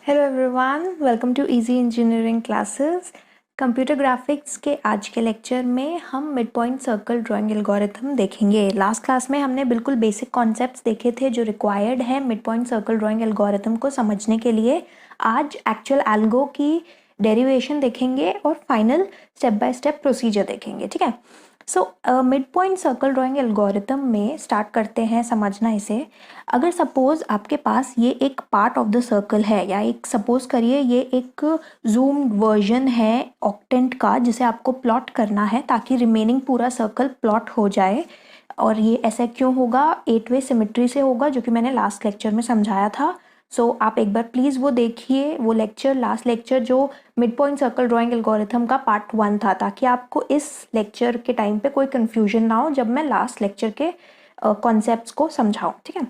Hello everyone, welcome to easy engineering classes. Computer graphics के आज के लेक्चर में हम mid point circle drawing algorithm देखेंगे। लास्ट क्लास में हमने बिल्कुल बेसिक कॉन्सेप्ट्स देखे थे जो रिक्वायर्ड है mid point circle drawing algorithm को समझने के लिए। आज एक्चुअल एल्गो की डेरिवेशन देखेंगे और final step by step procedure देखेंगे। ठीक है, so mid point circle drawing algorithm में स्टार्ट करते हैं समझना इसे। अगर सपोज आपके पास ये एक पार्ट ऑफ द सर्कल है, या एक सपोज करिए ये एक जूम वर्जन है ऑक्टेंट का जिसे आपको प्लॉट करना है ताकि रिमेनिंग पूरा सर्कल प्लॉट हो जाए। और ये ऐसा क्यों होगा? 8 वे सिमेट्री से होगा, जो कि मैंने लास्ट लेक्चर में समझाया था। सो आप एक बार प्लीज़ वो देखिए, वो लेक्चर, लास्ट लेक्चर जो mid point circle drawing algorithm का पार्ट 1 था, ताकि आपको इस लेक्चर के टाइम पे कोई कंफ्यूजन ना हो जब मैं लास्ट लेक्चर के कॉन्सेप्ट्स को समझाऊं। ठीक है,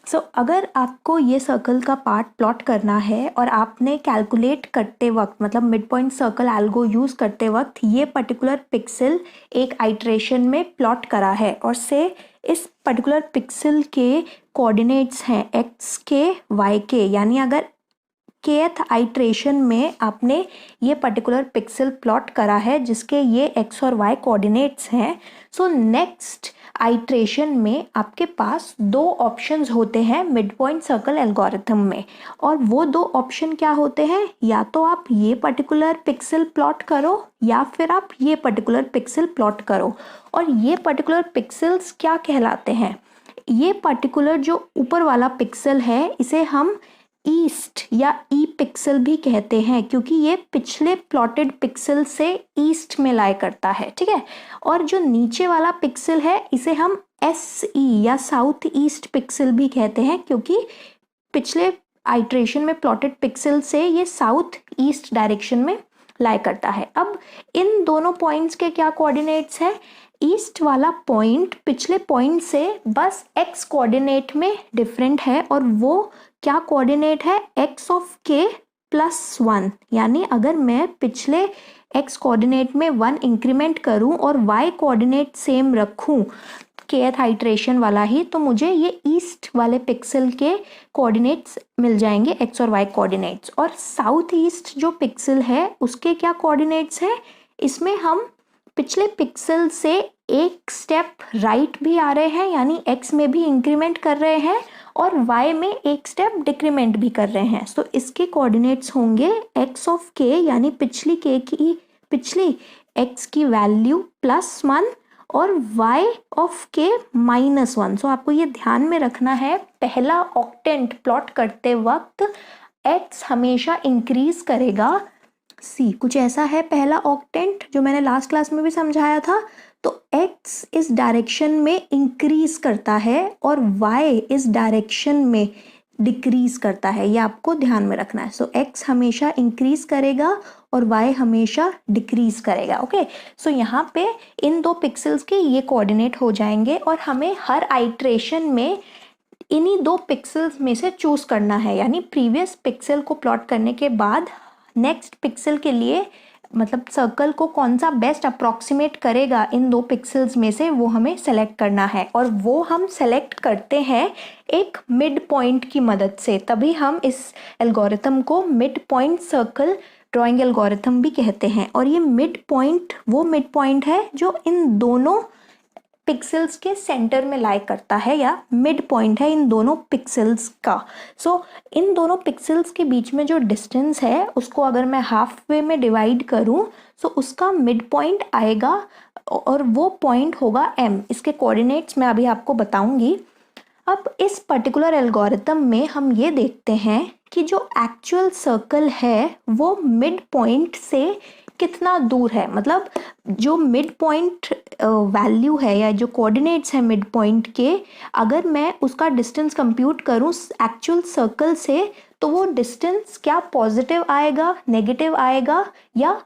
सो अगर आपको ये सर्कल का पार्ट प्लॉट करना है और आपने कैलकुलेट करते वक्त, मतलब mid point circle algo use करते वक्त ये पर्टिकुलर पिक्सल एक आइट्रेशन में प्लॉट करा है और से इस पर्टिकुलर पिक्सल के कोऑर्डिनेट्स हैं एक्स के वाई के, यानी अगर केथ आइट्रेशन में आपने ये पर्टिकुलर पिक्सल प्लॉट करा है जिसके ये एक्स और वाई कोऑर्डिनेट्स हैं, सो नेक्स्ट आइट्रेशन में आपके पास दो ऑप्शंस होते हैं मिड पॉइंट सर्कल एल्गोरिथम में। और वो दो ऑप्शन क्या होते हैं? या तो आप ये पर्टिकुलर पिक्सल प्लॉट करो या फिर आप ये पर्टिकुलर पिक्सल प्लॉट करो। और ये पर्टिकुलर पिक्सल्स क्या कहलाते हैं? ये पर्टिकुलर जो ऊपर वाला पिक्सल है इसे हम ईस्ट या ई पिक्सल भी कहते हैं, क्योंकि ये पिछले प्लॉटेड पिक्सल से ईस्ट में लाई करता है। ठीक है, और जो नीचे वाला पिक्सल है इसे हम एस ई या साउथ ईस्ट पिक्सल भी कहते हैं, क्योंकि पिछले आइट्रेशन में प्लॉटेड पिक्सल से ये साउथ ईस्ट डायरेक्शन में लाई करता है। अब इन दोनों पॉइंट्स के क्या कोऑर्डिनेट्स हैं? ईस्ट वाला पॉइंट पिछले पॉइंट से बस एक्स कोऑर्डिनेट में डिफरेंट है, और वो क्या कोऑर्डिनेट है? X of k plus 1। यानी अगर मैं पिछले एक्स कोऑर्डिनेट में 1 इंक्रीमेंट करूं और वाई कोऑर्डिनेट सेम रखूं, केथ आइट्रेशन वाला ही, तो मुझे ये ईस्ट वाले पिक्सल के कोऑर्डिनेट्स मिल जाएंगे, एक्स और वाई कोऑर्डिनेट्स। और साउथ ईस्ट जो पिक्सल है उसके क्या कोऑर्डिनेट्स हैं? इसमें हम पिछले पिक्सल से एक स्टेप राइट भी आ रहे हैं, यानी एक्स में भी इंक्रीमेंट कर रहे हैं और वाई में एक स्टेप डिक्रीमेंट भी कर रहे हैं। सो इसके कोऑर्डिनेट्स होंगे एक्स ऑफ के, यानी पिछली एक्स की वैल्यू +1 और y ऑफ के -1। सो आपको ये ध्यान में रखना है, पहला ऑक्टेंट प्लॉट करते वक्त x हमेशा इंक्रीज करेगा। सी कुछ ऐसा है पहला ऑक्टेंट जो मैंने लास्ट क्लास में भी समझाया था। तो x इस डायरेक्शन में इंक्रीज करता है और y इस डायरेक्शन में डिक्रीज करता है, ये आपको ध्यान में रखना है। सो x हमेशा इंक्रीज करेगा और y हमेशा डिक्रीज करेगा। ओके, सो यहाँ पे इन दो पिक्सल्स के ये कोऑर्डिनेट हो जाएंगे और हमें हर आइट्रेशन में इन्हीं दो पिक्सल्स में से चूज करना है, यानी प्रीवियस पिक्सल को प्लॉट करने के बाद नेक्स्ट पिक्सल के लिए, मतलब सर्कल को कौन सा बेस्ट अप्रॉक्सीमेट करेगा इन दो पिक्सल्स में से, वो हमें सेलेक्ट करना है। और वो हम सेलेक्ट करते हैं एक मिड पॉइंट की मदद से, तभी हम इस एल्गोरिथम को mid point circle drawing algorithm भी कहते हैं। और ये मिड पॉइंट वो मिड पॉइंट है जो इन दोनों पिक्सल्स के सेंटर में लाई करता है, या मिड पॉइंट है इन दोनों पिक्सल्स का। सो इन दोनों पिक्सल्स के बीच में जो डिस्टेंस है उसको अगर मैं हाफ वे में डिवाइड करूं, सो उसका मिड पॉइंट आएगा और वो पॉइंट होगा m। इसके कोऑर्डिनेट्स मैं अभी आपको बताऊंगी। अब इस पर्टिकुलर एल्गोरिथम में हम ये देखते हैं कि जो एक्चुअल सर्कल है वो मिड पॉइंट से कितना दूर है। मतलब जो मिड पॉइंट वैल्यू है या जो कोऑर्डिनेट्स है मिड पॉइंट के, अगर मैं उसका डिस्टेंस कंप्यूट करूं एक्चुअल सर्कल से, तो वो डिस्टेंस क्या पॉजिटिव आएगा, नेगेटिव आएगा या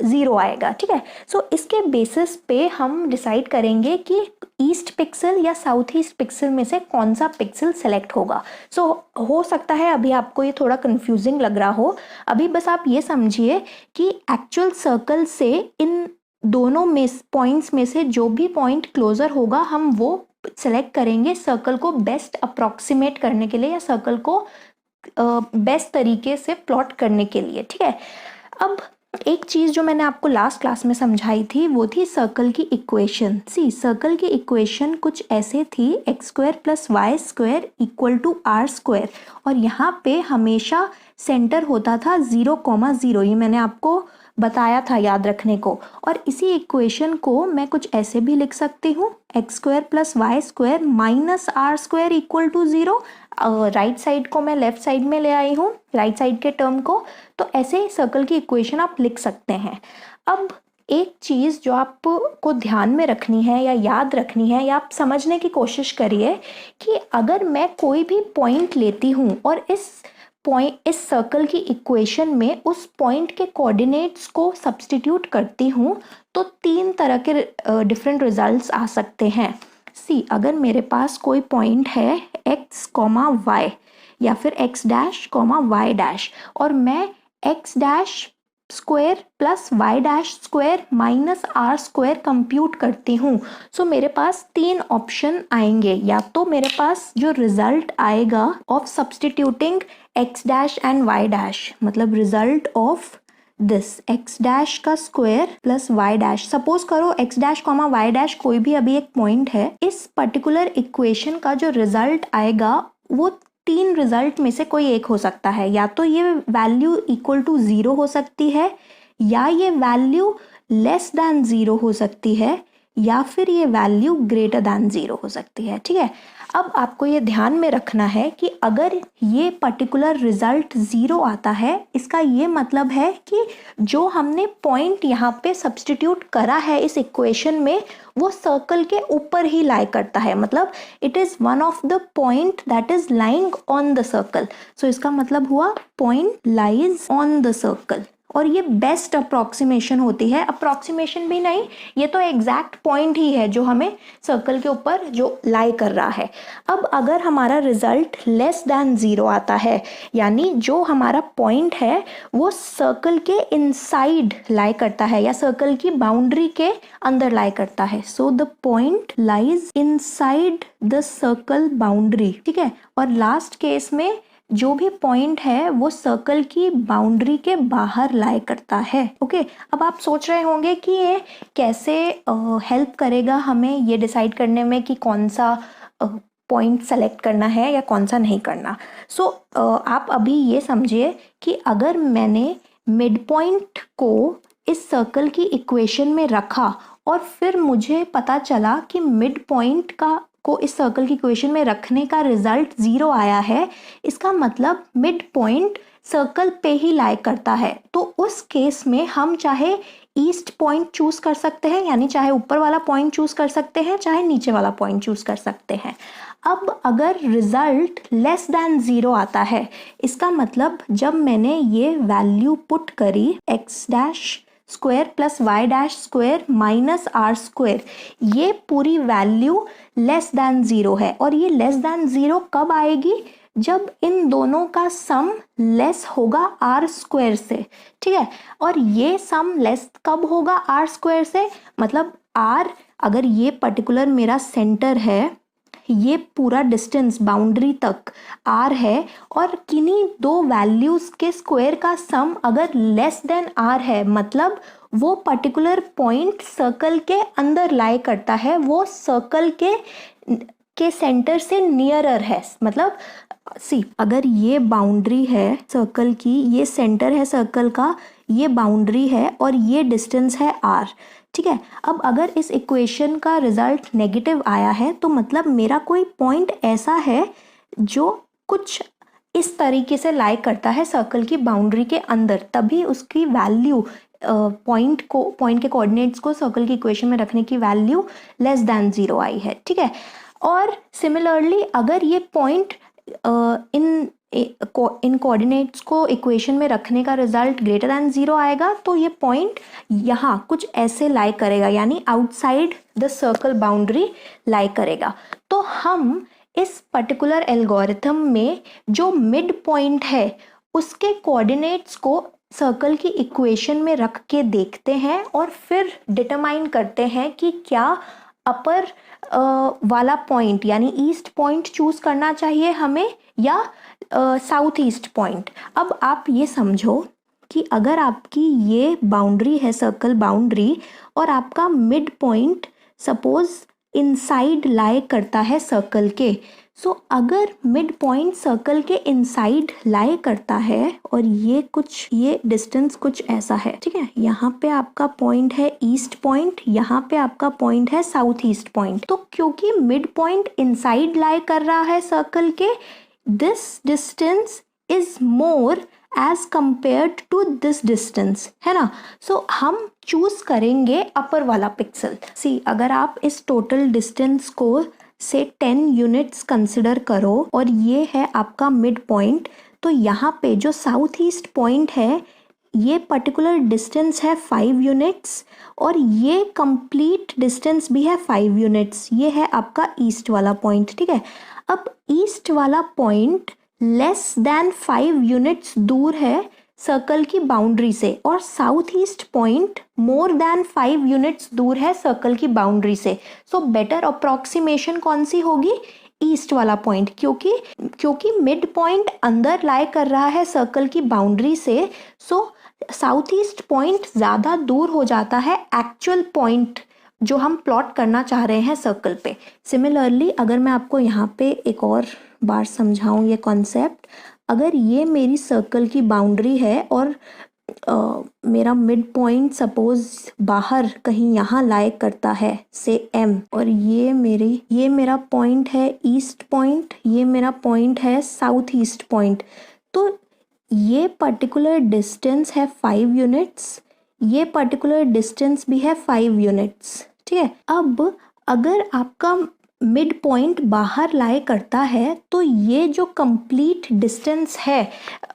0 आएगा। ठीक है, सो इसके बेसिस पे हम डिसाइड करेंगे कि ईस्ट पिक्सल या साउथ ईस्ट पिक्सल में से कौन सा पिक्सल सेलेक्ट होगा। सो हो सकता है अभी आपको ये थोड़ा कंफ्यूजिंग लग रहा हो। अभी बस आप ये समझिए कि एक्चुअल सर्कल से इन दोनों में पॉइंट्स में से जो भी पॉइंट क्लोजर होगा हम वो सेलेक्ट करेंगे सर्कल को बेस्ट अप्रॉक्सीमेट करने के लिए, या सर्कल को बेस्ट तरीके से प्लॉट करने के लिए, ठीक है। अब एक चीज़ जो मैंने आपको लास्ट क्लास में समझाई थी वो थी सर्कल की इक्वेशन। सी, सर्कल की इक्वेशन कुछ ऐसे थी, x square plus y square equal to r square, और यहाँ पे हमेशा सेंटर होता था 0,0। ये मैंने आपको बताया था याद रखने को। और इसी इक्वेशन को मैं कुछ ऐसे भी लिख सकती हूँ, x square plus y square minus r square equal to 0। Right side को मैं लेफ्ट साइड में ले आई हूँ, राइट साइड के टर्म को। तो ऐसे सर्कल की इक्वेशन आप लिख सकते हैं। अब एक चीज़ जो आपको ध्यान में रखनी है या याद रखनी है या आप समझने की कोशिश करिए कि अगर मैं कोई भी पॉइंट लेती हूँ और इस सर्कल की इक्वेशन में उस पॉइंट के कोऑर्डिनेट्स को सब्स्टिट्यूट करती हूँ तो 3 तरह के डिफरेंट रिजल्ट्स आ सकते हैं। सी, अगर मेरे पास कोई पॉइंट है x, y या फिर x डैश, y डैश, और मैं x dash square plus y dash square minus r square compute करती हूँ, सो मेरे पास 3 ऑप्शन आएंगे। या तो मेरे पास जो रिजल्ट आएगा of substituting x dash and y dash, मतलब result of this x dash का square plus y dash. Suppose करो एक्स डैश वाई डैश कोई भी अभी एक पॉइंट है, इस पर्टिकुलर इक्वेशन का जो रिजल्ट आएगा वो 3 रिजल्ट में से कोई एक हो सकता है। या तो ये वैल्यू इक्वल टू 0 हो सकती है, या ये वैल्यू लेस दैन 0 हो सकती है, या फिर ये वैल्यू ग्रेटर दैन 0 हो सकती है, ठीक है। अब आपको ये ध्यान में रखना है कि अगर ये पर्टिकुलर रिजल्ट 0 आता है, इसका ये मतलब है कि जो हमने पॉइंट यहाँ पे सब्स्टिट्यूट करा है इस इक्वेशन में वो सर्कल के ऊपर ही लाई करता है, मतलब it is one of the point that is lying on the circle. So इसका मतलब हुआ point lies on the circle. और ये बेस्ट अप्रॉक्सीमेशन होती है, अप्रॉक्सीमेशन भी नहीं, ये तो एग्जैक्ट पॉइंट ही है जो हमें सर्कल के ऊपर जो लाई कर रहा है। अब अगर हमारा रिजल्ट लेस दैन 0 आता है, यानी जो हमारा पॉइंट है वो सर्कल के इनसाइड लाई करता है या सर्कल की बाउंड्री के अंदर लाई करता है, so the point lies inside the circle boundary, ठीक है। और लास्ट केस में जो भी पॉइंट है वो सर्कल की बाउंड्री के बाहर लाई करता है, ओके। अब आप सोच रहे होंगे कि ये कैसे हेल्प करेगा हमें ये डिसाइड करने में कि कौन सा पॉइंट सेलेक्ट करना है या कौन सा नहीं करना। सो आप अभी ये समझिए कि अगर मैंने मिड पॉइंट को इस सर्कल की इक्वेशन में रखा और फिर मुझे पता चला कि मिड पॉइंट को इस सर्कल की इक्वेशन में रखने का रिजल्ट 0 आया है, इसका मतलब मिड पॉइंट सर्कल पे ही लाई करता है। तो उस केस में हम चाहे ईस्ट पॉइंट चूज कर सकते हैं, यानी चाहे ऊपर वाला पॉइंट चूज कर सकते हैं, चाहे नीचे वाला पॉइंट चूज कर सकते हैं। अब अगर रिजल्ट लेस दैन 0 आता है, इसका मतलब जब मैंने ये वैल्यू पुट करी x dash square plus y dash square minus r square, ये पूरी वैल्यू लेस दैन 0 है। और ये लेस दैन 0 कब आएगी? जब इन दोनों का सम लेस होगा आर स्क्वायर से, ठीक है। और ये सम लेस कब होगा आर स्क्वायर से? मतलब आर, अगर ये पर्टिकुलर मेरा सेंटर है, ये पूरा डिस्टेंस बाउंड्री तक आर है, और किन्हीं 2 वैल्यूज़ के स्क्वायर का सम अगर लेस देन आर है, मतलब वो पर्टिकुलर पॉइंट सर्कल के अंदर लाई करता है, वो सर्कल के सेंटर से नियरर है। मतलब सी, अगर ये बाउंड्री है सर्कल की, ये सेंटर है सर्कल का, ये बाउंड्री है और ये डिस्टेंस है आर, ठीक है। अब अगर इस इक्वेशन का रिजल्ट नेगेटिव आया है तो मतलब मेरा कोई पॉइंट ऐसा है जो कुछ इस तरीके से लाई करता है सर्कल की बाउंड्री के अंदर, तभी उसकी वैल्यू पॉइंट के कोऑर्डिनेट्स को सर्कल की इक्वेशन में रखने की वैल्यू लेस दैन 0 आई है, ठीक है। और सिमिलरली अगर ये पॉइंट इन कोऑर्डिनेट्स को इक्वेशन में रखने का रिजल्ट ग्रेटर दैन 0 आएगा, तो ये पॉइंट यहाँ कुछ ऐसे लाई करेगा, यानी आउटसाइड द सर्कल बाउंड्री लाई करेगा। तो हम इस पर्टिकुलर एल्गोरिथम में जो मिड पॉइंट है उसके कोऑर्डिनेट्स को सर्कल की इक्वेशन में रख के देखते हैं और फिर डिटरमाइन करते हैं कि क्या अपर वाला पॉइंट यानी ईस्ट पॉइंट चूज करना चाहिए हमें या साउथ ईस्ट पॉइंट। अब आप ये समझो कि अगर आपकी ये बाउंड्री है सर्कल बाउंड्री और आपका mid point suppose inside lie करता है सर्कल के, सो अगर मिड पॉइंट सर्कल के इनसाइड लाई करता है और ये डिस्टेंस कुछ ऐसा है, ठीक है, यहाँ पे आपका पॉइंट है ईस्ट पॉइंट, यहाँ पे आपका पॉइंट है साउथ ईस्ट पॉइंट। तो क्योंकि मिड पॉइंट इनसाइड लाई कर रहा है सर्कल के, this distance is more as compared to this distance, है ना। सो हम चूज करेंगे अपर वाला पिक्सल। सी, अगर आप इस टोटल डिस्टेंस को से 10 यूनिट्स कंसिडर करो और ये है आपका मिड पॉइंट, तो यहाँ पे जो साउथ ईस्ट पॉइंट है ये पर्टिकुलर डिस्टेंस है 5 यूनिट्स और ये कंप्लीट डिस्टेंस भी है 5 यूनिट्स। ये है आपका ईस्ट वाला पॉइंट, ठीक है। अब ईस्ट वाला पॉइंट लेस देन 5 यूनिट्स दूर है सर्कल की बाउंड्री से और south east point more than 5 units दूर है सर्कल की बाउंड्री से। सो बेटर अप्रोक्सीमेशन कौन सी होगी? ईस्ट वाला पॉइंट, क्योंकि मिड पॉइंट अंदर लाई कर रहा है सर्कल की बाउंड्री से, सो साउथ ईस्ट पॉइंट ज़्यादा दूर हो जाता है एक्चुअल पॉइंट जो हम प्लॉट करना चाह रहे हैं सर्कल पे। सिमिलरली अगर मैं आपको यहाँ पे एक और बार समझाऊं ये कॉन्सेप्ट, अगर ये मेरी सर्कल की बाउंड्री है और मेरा मिड पॉइंट सपोज बाहर कहीं यहाँ लाई करता है से M, और ये मेरा पॉइंट है ईस्ट पॉइंट, ये मेरा पॉइंट है साउथ ईस्ट पॉइंट, तो ये पर्टिकुलर डिस्टेंस है 5 यूनिट्स, ये पर्टिकुलर डिस्टेंस भी है 5 यूनिट्स, ठीक है। अब अगर आपका मिड पॉइंट बाहर लाई करता है तो ये जो कंप्लीट डिस्टेंस है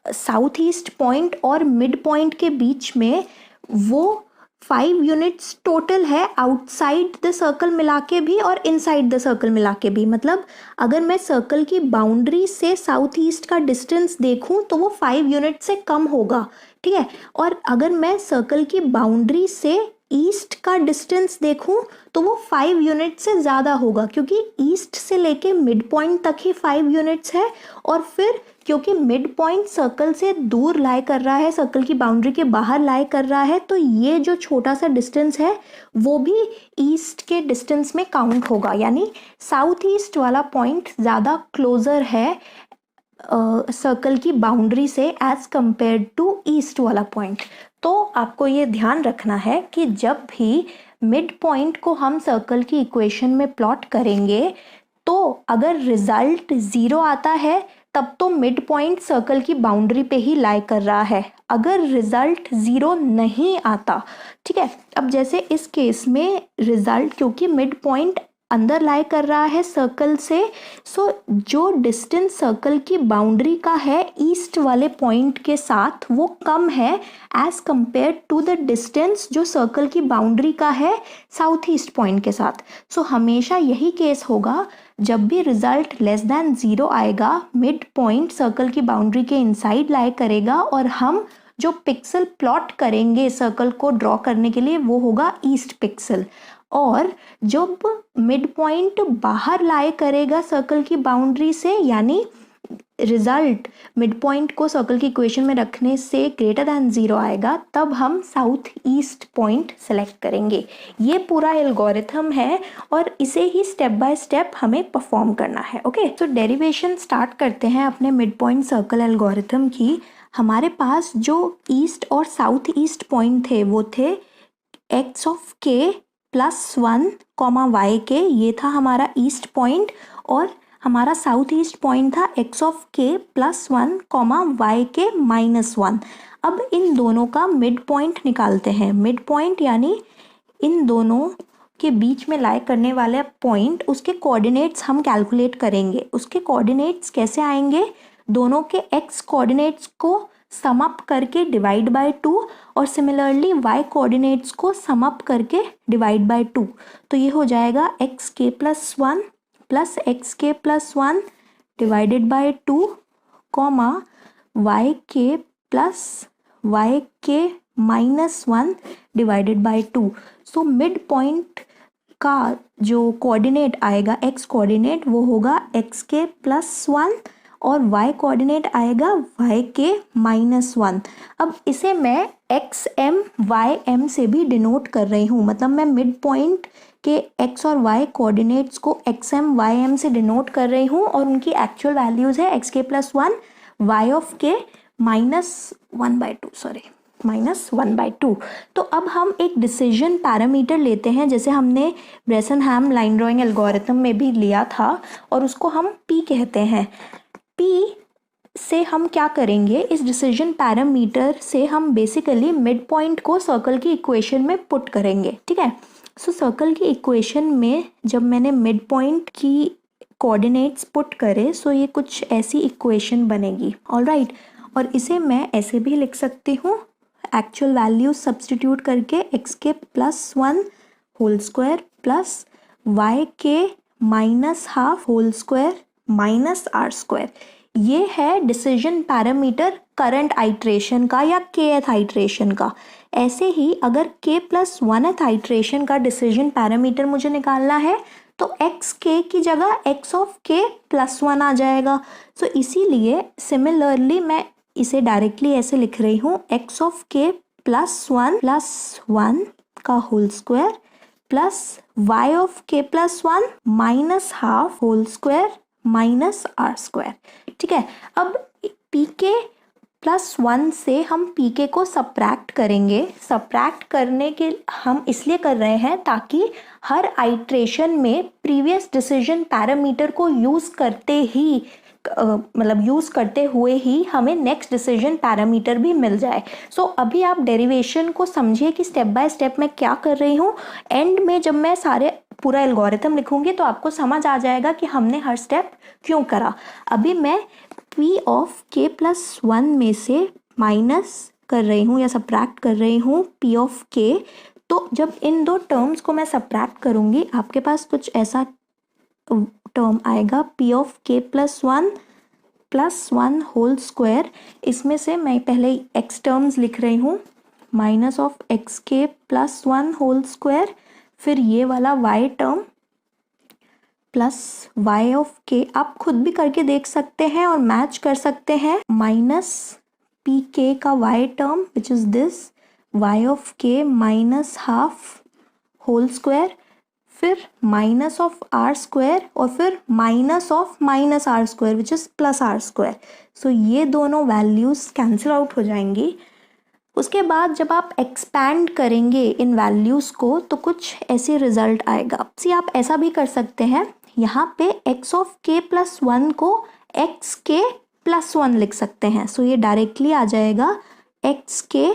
साउथ ईस्ट पॉइंट और मिड पॉइंट के बीच में, वो 5 यूनिट्स टोटल है आउटसाइड द सर्कल मिला के भी और इनसाइड द सर्कल मिला के भी। मतलब अगर मैं सर्कल की बाउंड्री से साउथ ईस्ट का डिस्टेंस देखूं तो वो 5 यूनिट से कम होगा, ठीक है। और अगर मैं सर्कल की बाउंड्री से ईस्ट का डिस्टेंस देखूं तो वो 5 यूनिट से ज़्यादा होगा, क्योंकि ईस्ट से लेके मिड पॉइंट तक ही 5 यूनिट्स है और फिर क्योंकि मिड पॉइंट सर्कल से दूर लाई कर रहा है, सर्कल की बाउंड्री के बाहर लाई कर रहा है, तो ये जो छोटा सा डिस्टेंस है वो भी ईस्ट के डिस्टेंस में काउंट होगा, यानी साउथ ईस्ट वाला पॉइंट ज़्यादा क्लोजर है सर्कल की बाउंड्री से एज कंपेयर्ड टू ईस्ट वाला पॉइंट। तो आपको ये ध्यान रखना है कि जब भी मिड पॉइंट को हम सर्कल की इक्वेशन में प्लॉट करेंगे तो अगर रिजल्ट 0 आता है तब तो मिड पॉइंट सर्कल की बाउंड्री पे ही लाई कर रहा है, अगर रिजल्ट 0 नहीं आता, ठीक है। अब जैसे इस केस में रिजल्ट, क्योंकि मिड पॉइंट अंदर लाई कर रहा है सर्कल से, सो जो डिस्टेंस सर्कल की बाउंड्री का है ईस्ट वाले पॉइंट के साथ वो कम है as compare to the distance जो सर्कल की बाउंड्री का है साउथ ईस्ट पॉइंट के साथ। सो हमेशा यही केस होगा, जब भी रिजल्ट लेस देन 0 आएगा, मिड पॉइंट सर्कल की बाउंड्री के इनसाइड लाई करेगा और हम जो पिक्सल प्लॉट करेंगे सर्कल को ड्रॉ करने के लिए वो होगा ईस्ट पिक्सल। और जब मिड पॉइंट बाहर लाई करेगा सर्कल की बाउंड्री से, यानी रिजल्ट मिड पॉइंट को सर्कल की इक्वेशन में रखने से ग्रेटर दैन 0 आएगा, तब हम साउथ ईस्ट पॉइंट सेलेक्ट करेंगे। ये पूरा एल्गोरिथम है और इसे ही स्टेप बाय स्टेप हमें परफॉर्म करना है। ओके, तो डेरिवेशन स्टार्ट करते हैं अपने मिड पॉइंट सर्कल एल्गोरिथम की। हमारे पास जो ईस्ट और साउथ ईस्ट पॉइंट थे वो थे x ऑफ k +1 y के, ये था हमारा ईस्ट पॉइंट, और हमारा साउथ ईस्ट पॉइंट था x ऑफ k +1 y के -1। अब इन दोनों का मिड पॉइंट निकालते हैं। मिड पॉइंट यानी इन दोनों के बीच में लाई करने वाला पॉइंट, उसके कोऑर्डिनेट्स हम कैलकुलेट करेंगे। उसके कोऑर्डिनेट्स कैसे आएंगे? दोनों के x कोऑर्डिनेट्स को सम अप करके डिवाइड बाय 2 और सिमिलरली y कोऑर्डिनेट्स को सम अप करके डिवाइड बाय 2। तो ये हो जाएगा xk +1 plus xk +1 divided by 2 yk plus yk -1 divided by 2। So mid point का जो कोऑर्डिनेट आएगा एक्स कोऑर्डिनेट वो होगा एक्स के प्लस 1 और y कोऑर्डिनेट आएगा y के -1। अब इसे मैं एक्स एम वाई एम से भी डिनोट कर रही हूँ, मतलब मैं मिड पॉइंट के x और y कोऑर्डिनेट्स को एक्स एम वाई एम से डिनोट कर रही हूँ और उनकी एक्चुअल वैल्यूज़ है एक्स के प्लस 1 y ऑफ के -1/2। तो अब हम एक डिसीजन पैरामीटर लेते हैं, जैसे हमने ब्रेसन-हैम लाइन ड्राइंग एल्गोरिथम में भी लिया था, और उसको हम p कहते हैं। p से हम क्या करेंगे, इस डिसीजन पैरामीटर से हम बेसिकली मिड पॉइंट को सर्कल की इक्वेशन में पुट करेंगे। ठीक है, सो सर्कल की इक्वेशन में जब मैंने मिड पॉइंट की कोऑर्डिनेट्स पुट करे, सो ये कुछ ऐसी इक्वेशन बनेगी। ऑलराइट, और इसे मैं ऐसे भी लिख सकती हूँ, एक्चुअल वैल्यूज सब्सटीट्यूट करके एक्स के plus 1 whole square plus y के -½ whole square minus r square. ये है डिसीजन पैरामीटर करंट आइट्रेशन का या kth आइट्रेशन का। ऐसे ही अगर k प्लस 1th आइट्रेशन का डिसीजन पैरामीटर मुझे निकालना है तो एक्स के की जगह एक्स ऑफ के प्लस 1 आ जाएगा। सो इसीलिए सिमिलरली मैं इसे डायरेक्टली ऐसे लिख रही हूँ, एक्स ऑफ के प्लस 1 का whole square plus y of k plus 1 -½ whole square minus r square. ठीक है, अब पी के प्लस 1 से हम पी के को सब्ट्रैक्ट करेंगे। सब्ट्रैक्ट करने के हम इसलिए कर रहे हैं ताकि हर आइट्रेशन में प्रीवियस डिसीजन पैरामीटर को यूज़ करते ही यूज़ करते हुए ही हमें नेक्स्ट डिसीजन पैरामीटर भी मिल जाए। सो अभी आप डेरिवेशन को समझिए कि स्टेप बाय स्टेप मैं क्या कर रही हूँ। एंड में जब मैं पूरा एल्गोरिथम लिखूंगी तो आपको समझ आ जाएगा कि हमने हर स्टेप क्यों करा। अभी मैं p ऑफ k प्लस 1 में से माइनस कर रही हूँ या सब्ट्रैक्ट कर रही हूँ p ऑफ k। तो जब इन दो टर्म्स को मैं सब्ट्रैक्ट करूँगी, आपके पास कुछ ऐसा टर्म आएगा p of k plus 1 whole square. इसमें से मैं पहले x टर्म्स लिख रही हूँ, माइनस ऑफ एक्स के प्लस 1 होल स्क्वायर, फिर ये वाला y term plus y of k। आप खुद भी करके देख सकते हैं और मैच कर सकते हैं। माइनस पी के का y term which is this y of k -½ whole square, फिर माइनस ऑफ आर स्क्वायर और फिर minus of minus r square which is plus r square. So ये दोनों वैल्यूज़ कैंसिल आउट हो जाएंगी। उसके बाद जब आप एक्सपैंड करेंगे इन वैल्यूज़ को तो कुछ ऐसे रिजल्ट आएगा। सी आप ऐसा भी कर सकते हैं, यहाँ पे x ऑफ k प्लस 1 को x के प्लस 1 लिख सकते हैं। सो ये डायरेक्टली आ जाएगा x के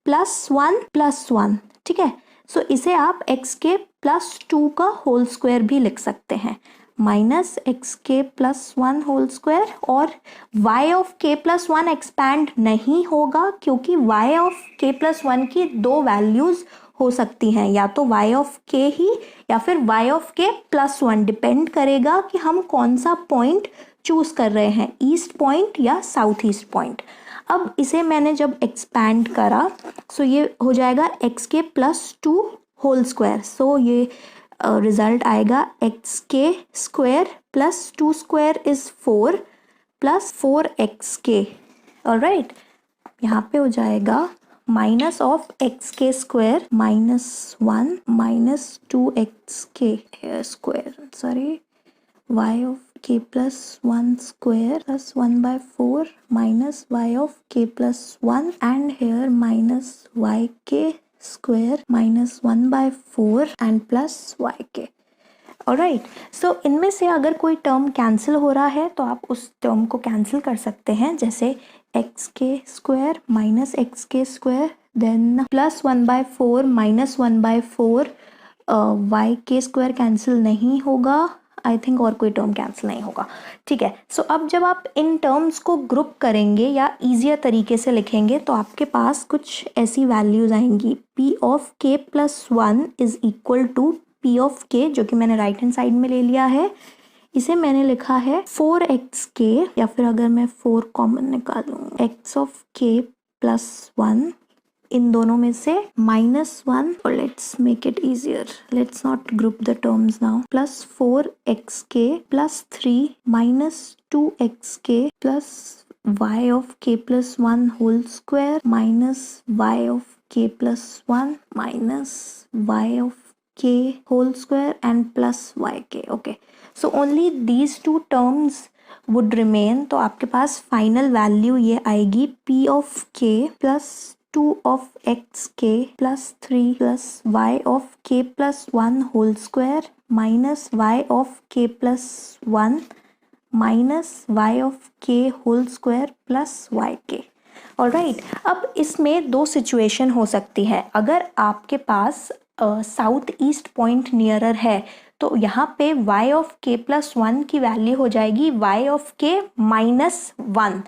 प्लस 1 ठीक है। सो इसे आप x के प्लस 2 का होल स्क्वायर भी लिख सकते हैं, माइनस एक्स के प्लस 1 होल स्क्वायर। और y of k plus 1 expand नहीं होगा क्योंकि y ऑफ k प्लस 1 की दो वैल्यूज़ हो सकती हैं, या तो y ऑफ k ही या फिर y of k plus 1। Depend करेगा कि हम कौन सा पॉइंट चूज़ कर रहे हैं, ईस्ट पॉइंट या साउथ ईस्ट पॉइंट। अब इसे मैंने जब एक्सपैंड करा सो ये हो जाएगा x के प्लस 2 होल स्क्वायर। सो ये रिजल्ट आएगा एक्स के square plus 2 square is 4 plus 4xk। Alright, यहाँ पे हो जाएगा माइनस ऑफ एक्स के square -1 minus 2xk square, sorry y of k plus 1 square plus 1/4 minus y of k plus 1 and here minus yk square minus 1/4 and plus yk। Alright, so इनमें से अगर कोई term cancel हो रहा है तो आप उस टर्म को कैंसिल कर सकते हैं, जैसे एक्स के स्क्वायर माइनस एक्स के square then plus 1/4 minus 1/4 y के स्क्वायर कैंसिल नहीं होगा, आई थिंक और कोई टर्म कैंसिल नहीं होगा। ठीक है, सो अब जब आप इन टर्म्स को ग्रुप करेंगे या ईजियर तरीके से लिखेंगे तो आपके पास कुछ ऐसी वैल्यूज़ आएंगी। p of k plus 1 is equal to p of k, जो कि मैंने राइट हैंड साइड में ले लिया है। इसे मैंने लिखा है 4xk, या फिर अगर मैं 4 कॉमन निकालूँ x ऑफ k प्लस 1 इन दोनों में से -1 और let's make it easier, let's not group the terms now, +4xk +3 -2xk plus y of k plus 1 whole square minus y of k plus 1 minus y of k whole square and plus yk. Okay, so only these two terms would remain. तो आपके पास final value ये आएगी p of k plus 2 of xk plus 3 plus y of k plus 1 whole square minus y of k plus 1 minus y of k whole square plus yk. Alright, अब इसमें दो situation हो सकती है. अगर आपके पास साउथ ईस्ट पॉइंट नियरर है तो यहाँ पे y ऑफ k प्लस 1 की वैल्यू हो जाएगी y ऑफ k माइनस 1,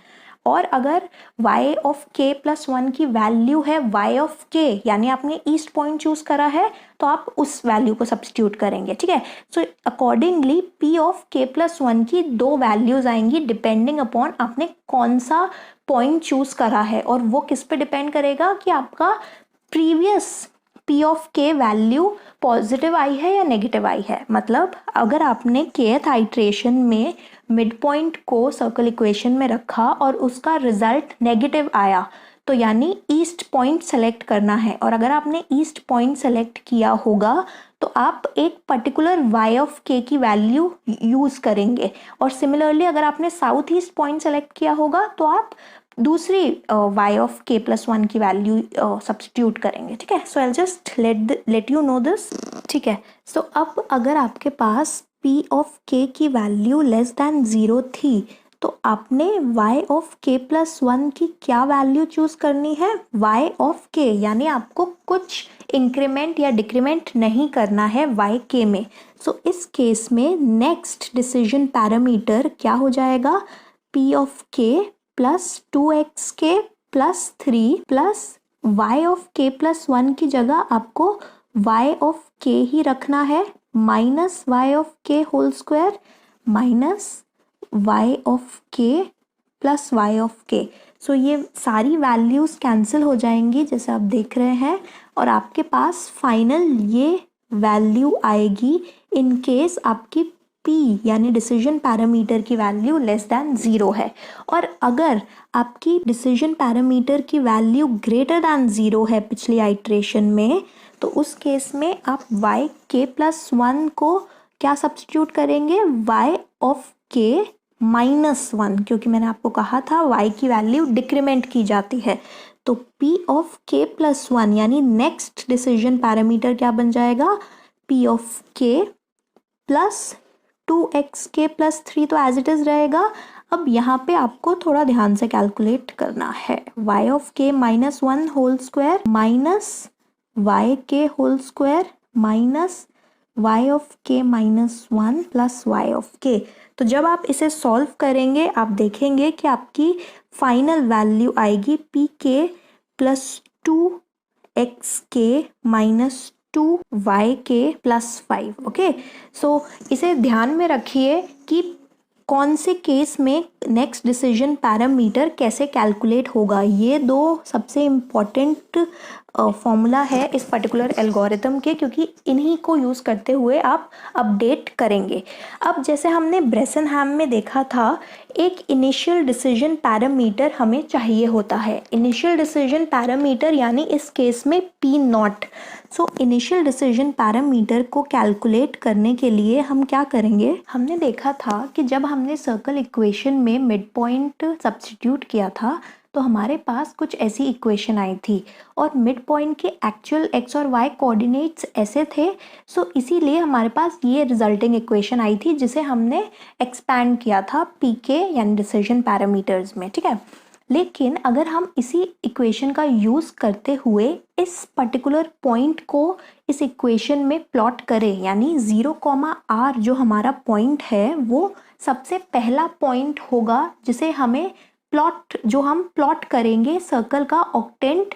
और अगर y ऑफ k प्लस 1 की वैल्यू है y ऑफ k, यानी आपने ईस्ट पॉइंट चूज करा है तो आप उस वैल्यू को सब्स्टिट्यूट करेंगे. ठीक है, so accordingly p of k plus 1 की दो वैल्यूज आएंगी डिपेंडिंग अपॉन आपने कौन सा पॉइंट चूज करा है, और वो किस पे डिपेंड करेगा कि आपका previous p of k value positive आई है या नेगेटिव आई है. मतलब अगर आपने kth आइट्रेशन में मिड पॉइंट को सर्कल इक्वेशन में रखा और उसका रिजल्ट नेगेटिव आया तो यानी ईस्ट पॉइंट सेलेक्ट करना है, और अगर आपने ईस्ट पॉइंट सेलेक्ट किया होगा तो आप एक पर्टिकुलर y ऑफ k की वैल्यू यूज करेंगे, और सिमिलरली अगर आपने साउथ ईस्ट पॉइंट सेलेक्ट किया होगा तो आप दूसरी y ऑफ k प्लस 1 की वैल्यू सब्स्टिट्यूट करेंगे. ठीक है, so I just let you know this. ठीक है, सो अब अगर आपके पास p ऑफ k की वैल्यू लेस दैन 0 थी तो आपने y ऑफ k प्लस 1 की क्या वैल्यू चूज करनी है, y ऑफ k, यानी आपको कुछ इंक्रीमेंट या डिक्रीमेंट नहीं करना है y k में. सो इस केस में नेक्स्ट डिसीजन पैरामीटर क्या हो जाएगा, p of k plus 2xk plus 3 plus y of k plus 1 की जगह आपको y ऑफ k ही रखना है, minus y of k whole square minus y of k plus y of k. So ये सारी वैल्यूज कैंसिल हो जाएंगी जैसे आप देख रहे हैं, और आपके पास फाइनल ये वैल्यू आएगी इन केस आपकी p यानी डिसीजन पैरामीटर की वैल्यू लेस दैन 0 है. और अगर आपकी डिसीजन पैरामीटर की वैल्यू ग्रेटर दैन 0 है पिछली आइट्रेशन में, तो उस केस में आप y k प्लस 1 को क्या सब्स्टिट्यूट करेंगे, y ऑफ k माइनस 1, क्योंकि मैंने आपको कहा था y की वैल्यू डिक्रीमेंट की जाती है. तो p ऑफ k प्लस 1 यानी नेक्स्ट डिसीजन पैरामीटर क्या बन जाएगा, p of k plus 2xk plus 3 तो एज इट इज रहेगा. अब यहाँ पे आपको थोड़ा ध्यान से कैलकुलेट करना है, y of k minus 1 whole square minus y k whole square minus y of k minus 1 plus y of k. तो जब आप इसे सॉल्व करेंगे आप देखेंगे कि आपकी फाइनल वैल्यू आएगी p k plus 2xk minus 2yk plus 5. Okay, so इसे ध्यान में रखिए कि कौन से केस में नेक्स्ट डिसीजन पैरामीटर कैसे कैलकुलेट होगा. ये दो सबसे इम्पॉर्टेंट फॉर्मूला है इस पर्टिकुलर एल्गोरिथम के, क्योंकि इन्हीं को यूज़ करते हुए आप अपडेट करेंगे. अब जैसे हमने ब्रेसनहैम में देखा था, एक इनिशियल डिसीजन पैरामीटर हमें चाहिए होता है. इनिशियल डिसीजन पैरामीटर यानी इस केस में P not. So initial decision parameter को कैलकुलेट करने के लिए हम क्या करेंगे, हमने देखा था कि जब हमने सर्कल इक्वेशन में मिड पॉइंट सब्स्टिट्यूट किया था तो हमारे पास कुछ ऐसी इक्वेशन आई थी, और मिड पॉइंट के एक्चुअल एक्स और वाई कोऑर्डिनेट्स ऐसे थे. सो इसीलिए हमारे पास ये रिजल्टिंग इक्वेशन आई थी जिसे हमने एक्सपैंड किया था पी के यानी डिसीजन पैरामीटर्स में. ठीक है, लेकिन अगर हम इसी इक्वेशन का यूज़ करते हुए इस पर्टिकुलर पॉइंट को इस इक्वेशन में प्लॉट करें, यानी 0, r जो हमारा पॉइंट है वो सबसे पहला पॉइंट होगा जिसे हमें हम प्लॉट करेंगे सर्कल का ऑक्टेंट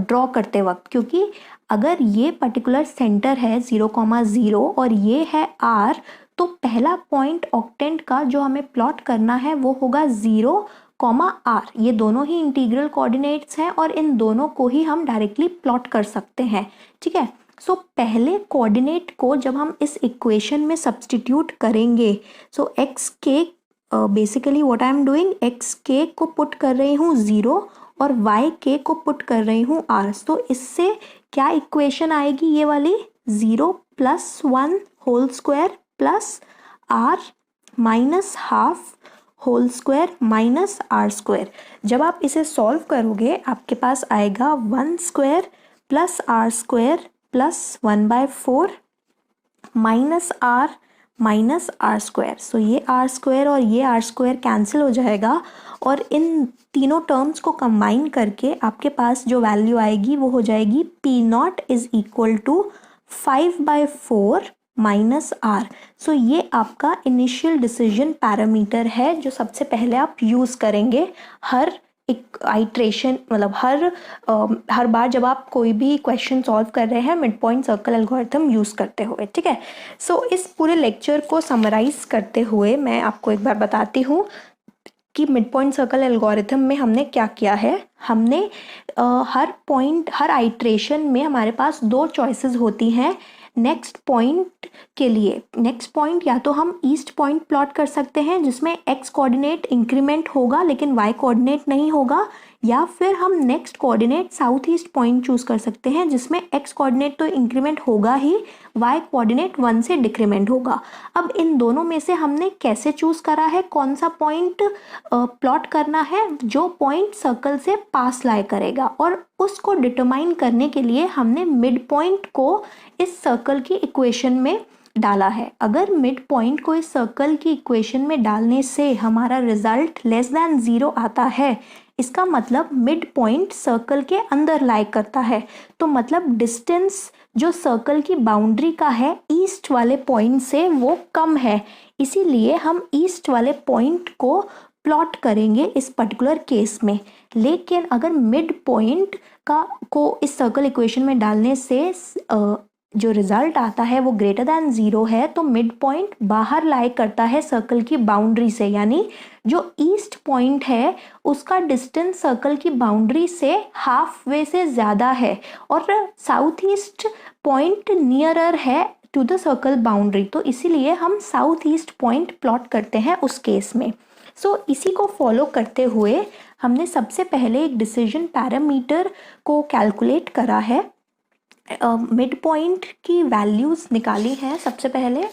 ड्रॉ करते वक्त. क्योंकि अगर ये पर्टिकुलर सेंटर है 0, और ये है r, तो पहला पॉइंट ऑक्टेंट का जो हमें प्लॉट करना है वो होगा 0, कॉमा आर, ये दोनों ही इंटीग्रल कोऑर्डिनेट्स हैं और इन दोनों को ही हम डायरेक्टली प्लॉट कर सकते हैं, ठीक है। सो पहले कोऑर्डिनेट को जब हम इस इक्वेशन में सब्स्टिट्यूट करेंगे, सो एक्स के basically what I am doing, x के को पुट कर रही हूँ 0 और वाई के को पुट कर रही हूँ आर। तो इससे क्या इक्वेशन आएगी, ये वाली 0 + 1 whole square plus r minus half whole square minus r square. जब आप इसे सॉल्व करोगे आपके पास आएगा 1 square plus r square plus 1/4 minus r square. So ये आर स्क्वायर और ये आर स्क्वायर कैंसिल हो जाएगा और इन तीनों टर्म्स को कंबाइन करके आपके पास जो वैल्यू आएगी वो हो जाएगी P0 = 5/4 माइनस आर। सो ये आपका इनिशियल डिसीजन पैरामीटर है जो सबसे पहले आप यूज़ करेंगे हर एक आइट्रेशन, मतलब हर बार जब आप कोई भी क्वेश्चन सॉल्व कर रहे हैं mid point circle algorithm use करते हुए, ठीक है। सो इस पूरे लेक्चर को समराइज करते हुए मैं आपको एक बार बताती हूँ कि मिड पॉइंट सर्कल एल्गोरिथम में हमने क्या किया है। हमने हर आइट्रेशन में हमारे पास 2 चॉइसेस होती हैं नेक्स्ट पॉइंट के लिए। नेक्स्ट पॉइंट या तो हम ईस्ट पॉइंट प्लॉट कर सकते हैं जिसमें एक्स कोऑर्डिनेट इंक्रीमेंट होगा लेकिन वाई कोऑर्डिनेट नहीं होगा, या फिर हम next coordinate south east point choose कर सकते हैं जिसमें एक्स कोऑर्डिनेट तो इंक्रीमेंट होगा ही, वाई कोऑर्डिनेट 1 से डिक्रीमेंट होगा। अब इन दोनों में से हमने कैसे चूज करा है, कौन सा पॉइंट प्लॉट करना है, जो पॉइंट सर्कल से पास लाई करेगा, और उसको डिटरमाइन करने के लिए हमने मिड पॉइंट को इस सर्कल की इक्वेशन में डाला है। अगर मिड पॉइंट को इस सर्कल की इक्वेशन में डालने से हमारा रिजल्ट <0 आता है, इसका मतलब मिड पॉइंट सर्कल के अंदर लाई करता है। तो मतलब डिस्टेंस जो सर्कल की बाउंड्री का है ईस्ट वाले पॉइंट से वो कम है, इसीलिए हम ईस्ट वाले पॉइंट को प्लॉट करेंगे इस पर्टिकुलर केस में। लेकिन अगर मिड पॉइंट को इस सर्कल इक्वेशन में डालने से जो रिजल्ट आता है वो <0 है, तो मिड पॉइंट बाहर लाई करता है सर्कल की बाउंड्री से, यानी जो ईस्ट पॉइंट है उसका डिस्टेंस सर्कल की बाउंड्री से हाफ वे से ज़्यादा है और साउथ ईस्ट पॉइंट नियरर है टू द सर्कल बाउंड्री, तो इसीलिए हम साउथ ईस्ट पॉइंट प्लॉट करते हैं उस केस में। सो इसी को फॉलो करते हुए हमने सबसे पहले एक डिसीजन पैरामीटर को कैलकुलेट करा है। मिड पॉइंट की वैल्यूज़ निकाली हैं। सबसे पहले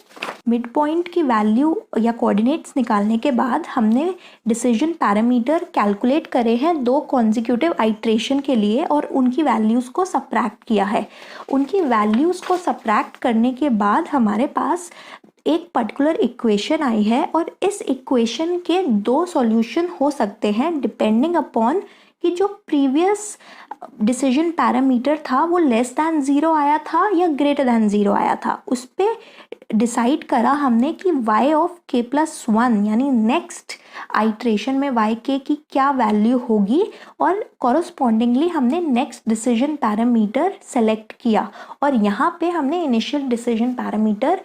मिड पॉइंट की वैल्यू या कोऑर्डिनेट्स निकालने के बाद हमने डिसीजन पैरामीटर कैलकुलेट करे हैं 2 कॉन्जिक्यूटिव आइट्रेशन के लिए और उनकी वैल्यूज़ को सब्ट्रैक्ट किया है। उनकी वैल्यूज़ को सब्ट्रैक्ट करने के बाद हमारे पास एक पर्टिकुलर इक्वेशन आई है और इस इक्वेशन के 2 सॉल्यूशन हो सकते हैं डिपेंडिंग अपॉन कि जो प्रीवियस डिसीजन पैरामीटर था वो <0 आया था या <0 आया था। उस पर डिसाइड करा हमने कि y ऑफ k+1 यानी नेक्स्ट आइट्रेशन में y के की क्या वैल्यू होगी और कॉरस्पॉन्डिंगली हमने नेक्स्ट डिसीजन पैरामीटर सेलेक्ट किया और यहाँ पे हमने इनिशियल डिसीजन पैरामीटर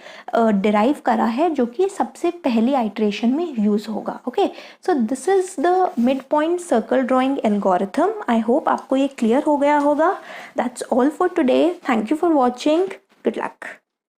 डिराइव करा है जो कि सबसे पहली आइट्रेशन में यूज़ होगा। Okay, so this is the mid point circle drawing algorithm. I hope आपको ये क्लियर हो गया होगा। That's all for today. Thank you for watching. Good luck.